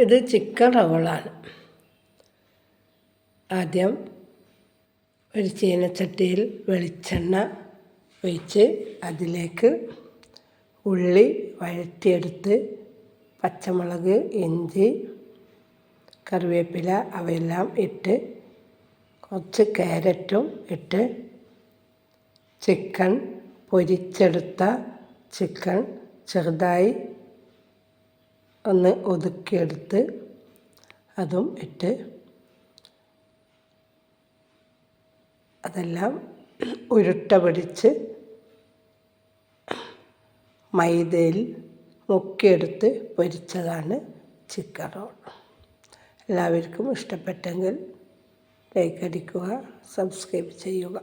ഇത് ചിക്കൻ റോളാണ്. ആദ്യം ഒരു ചീനച്ചട്ടിയിൽ വെളിച്ചെണ്ണ ഒഴിച്ച് അതിലേക്ക് ഉള്ളി വഴറ്റിയെടുത്ത് പച്ചമുളക്, ഇഞ്ചി, കറിവേപ്പില അവയെല്ലാം ഇട്ട് കുറച്ച് ക്യാരറ്റും ഇട്ട് ചിക്കൻ പൊരിച്ചെടുത്ത ചിക്കൻ ചെറുതായി ഒന്ന് ഒതുക്കിയെടുത്ത് അതും ഇട്ട് അതെല്ലാം ഉരുട്ട പിടിച്ച് മൈദയിൽ മുക്കിയെടുത്ത് പൊരിച്ചതാണ് ചിക്കൻ റോൾ. എല്ലാവർക്കും ഇഷ്ടപ്പെട്ടെങ്കിൽ ലൈക്ക് അടിക്കുക, സബ്സ്ക്രൈബ് ചെയ്യുക.